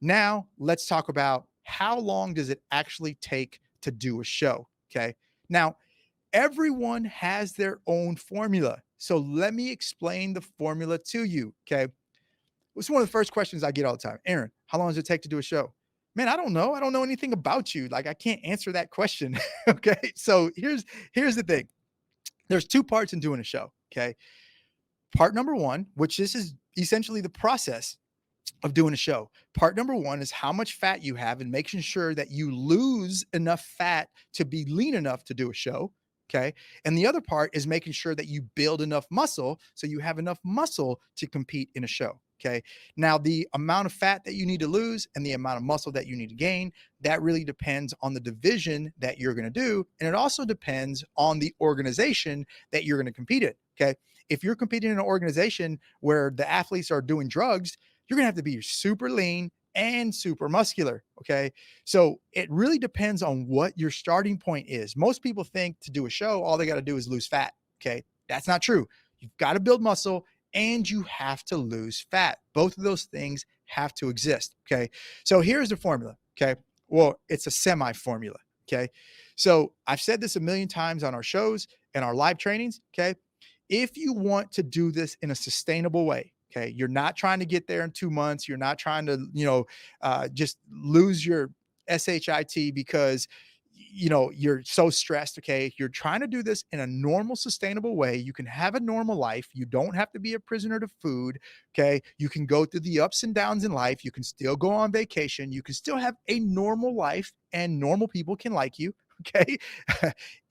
Now let's talk about how long does it actually take to do a show. Okay. Now, everyone has their own formula. So let me explain the formula to you. Okay. It's one of the first questions I get all the time. Aaron, how long does it take to do a show? Man, I don't know. I don't know anything about you. Like I can't answer that question. Okay. So here's the thing. There's two parts in doing a show. Okay. Part number one, which this is essentially the process of doing a show. Part number one is how much fat you have and making sure that you lose enough fat to be lean enough to do a show. Okay. And the other part is making sure that you build enough muscle so you have enough muscle to compete in a show. Okay. Now, the amount of fat that you need to lose and the amount of muscle that you need to gain, that really depends on the division that you're going to do. And it also depends on the organization that you're going to compete in. Okay. If you're competing in an organization where the athletes are doing drugs, you're going to have to be super lean and super muscular. Okay. So it really depends on what your starting point is. Most people think to do a show, all they got to do is lose fat. Okay. That's not true. You've got to build muscle and you have to lose fat. Both of those things have to exist. Okay. So here's the formula. Okay. Well, it's a semi formula. Okay. So I've said this a million times on our shows and our live trainings. Okay. If you want to do this in a sustainable way, okay, you're not trying to get there in 2 months. You're not trying to, just lose your SHIT because, you're so stressed. Okay. You're trying to do this in a normal, sustainable way. You can have a normal life. You don't have to be a prisoner to food. Okay. You can go through the ups and downs in life. You can still go on vacation. You can still have a normal life and normal people can like you. Okay.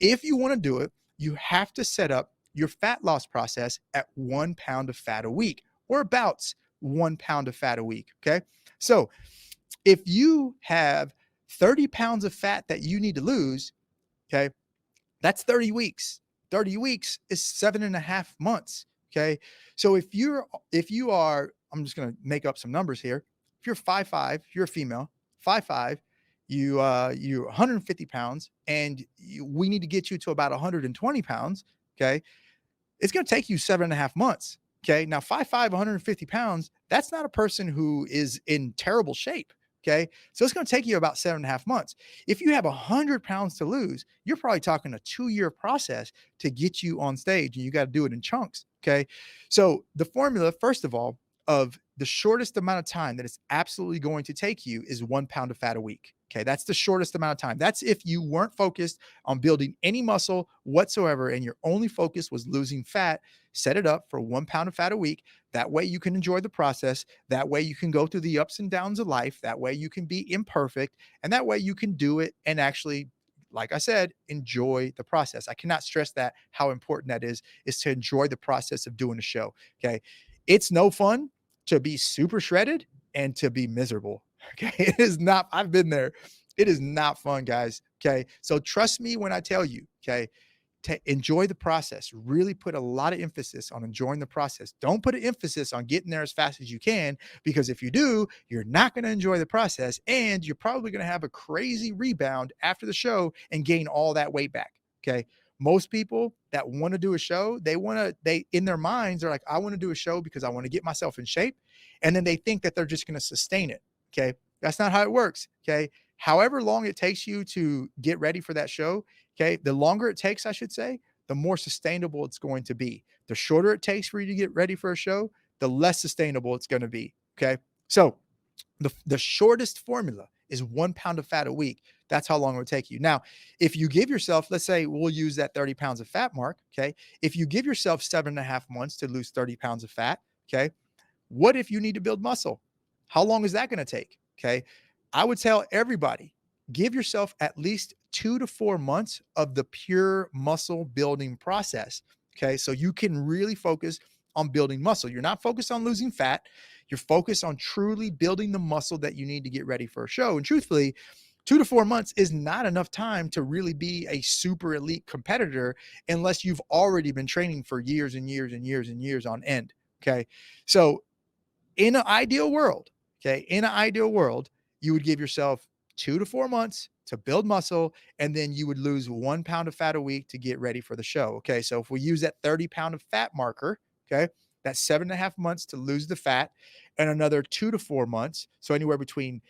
If you want to do it, you have to set up your fat loss process at 1 pound of fat a week or about 1 pound of fat a week. Okay. So if you have 30 pounds of fat that you need to lose, okay, that's 30 weeks. 30 weeks is 7.5 months. Okay. So if you are, I'm just going to make up some numbers here. If you're 5'5", you're a female, 5'5", you're 150 pounds and we need to get you to about 120 pounds. Okay. It's going to take you 7.5 months. Okay. Now, 5'5", 150 pounds, that's not a person who is in terrible shape. Okay. So it's going to take you about 7.5 months. If you have 100 pounds to lose, you're probably talking a 2-year process to get you on stage and you got to do it in chunks. Okay. So the formula, first of all, of the shortest amount of time that it's absolutely going to take you is 1 pound of fat a week. Okay. That's the shortest amount of time. That's if you weren't focused on building any muscle whatsoever and your only focus was losing fat. Set it up for 1 pound of fat a week. That way you can enjoy the process. That way you can go through the ups and downs of life. That way you can be imperfect. And that way you can do it and actually, like I said, enjoy the process. I cannot stress that how important that is to enjoy the process of doing a show. Okay. It's no fun to be super shredded and to be miserable. Okay. It is not, I've been there. It is not fun, guys. Okay. So trust me when I tell you, okay, to enjoy the process. Really put a lot of emphasis on enjoying the process. Don't put an emphasis on getting there as fast as you can, because if you do, you're not going to enjoy the process and you're probably going to have a crazy rebound after the show and gain all that weight back. Okay. Most people that want to do a show, they in their minds are like, I want to do a show because I want to get myself in shape. And then they think that they're just going to sustain it. Okay. That's not how it works. Okay. However long it takes you to get ready for that show, okay, the longer it takes, I should say, the more sustainable it's going to be. The shorter it takes for you to get ready for a show, the less sustainable it's going to be. Okay. So the shortest formula is 1 pound of fat a week. That's how long it would take you. Now, if you give yourself, let's say we'll use that 30 pounds of fat mark. Okay. If you give yourself 7.5 months to lose 30 pounds of fat, okay, what if you need to build muscle? How long is that going to take? Okay. I would tell everybody, give yourself at least 2 to 4 months of the pure muscle building process. Okay. So you can really focus on building muscle. You're not focused on losing fat. You're focused on truly building the muscle that you need to get ready for a show. And truthfully, 2 to 4 months is not enough time to really be a super elite competitor unless you've already been training for years and years and years and years on end. Okay. So in an ideal world, okay, in an ideal world, you would give yourself 2 to 4 months to build muscle, and then you would lose 1 pound of fat a week to get ready for the show. Okay. So if we use that 30 pound of fat marker, okay, That's 7.5 months to lose the fat, and another 2 to 4 months. So anywhere between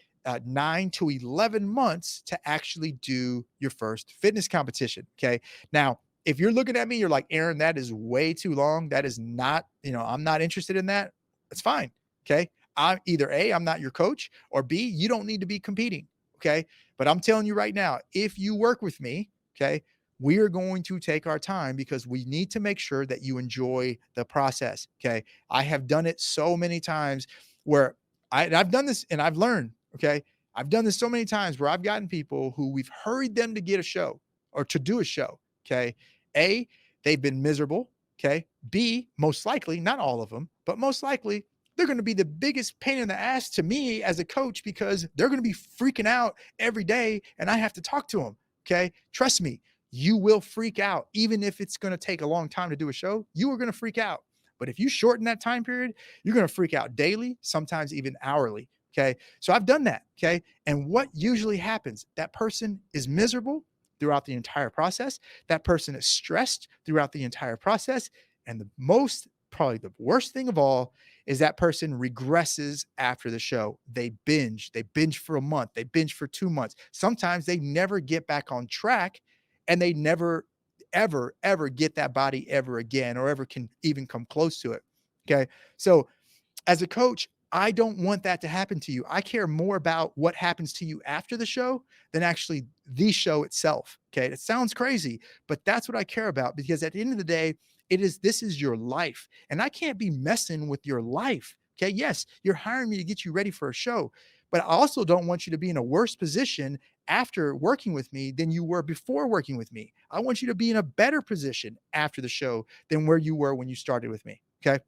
9 to 11 months to actually do your first fitness competition. Okay. Now, if you're looking at me, you're like, Aaron, that is way too long. That is not, I'm not interested in that. It's fine. Okay. I'm either A, I'm not your coach, or B, you don't need to be competing. Okay. But I'm telling you right now, if you work with me, okay, we are going to take our time because we need to make sure that you enjoy the process. Okay. I have done it so many times where I've done this and I've learned. Okay. I've done this so many times where I've gotten people who we've hurried them to get a show or to do a show. Okay. A, they've been miserable. Okay. B, most likely, not all of them, but most likely, they're going to be the biggest pain in the ass to me as a coach because they're going to be freaking out every day and I have to talk to them. Okay. Trust me, you will freak out. Even if it's going to take a long time to do a show, you are going to freak out. But if you shorten that time period, you're going to freak out daily, sometimes even hourly. Okay. So I've done that. Okay. And what usually happens? That person is miserable throughout the entire process. That person is stressed throughout the entire process. And the most, probably the worst thing of all, is that person regresses after the show. They binge for a month, they binge for 2 months. Sometimes they never get back on track and they never, ever get that body ever again or ever can even come close to it. Okay. So as a coach, I don't want that to happen to you. I care more about what happens to you after the show than actually the show itself. Okay. It sounds crazy, but that's what I care about because at the end of the day, this is your life. And I can't be messing with your life. Okay. Yes, you're hiring me to get you ready for a show, but I also don't want you to be in a worse position after working with me than you were before working with me. I want you to be in a better position after the show than where you were when you started with me. Okay.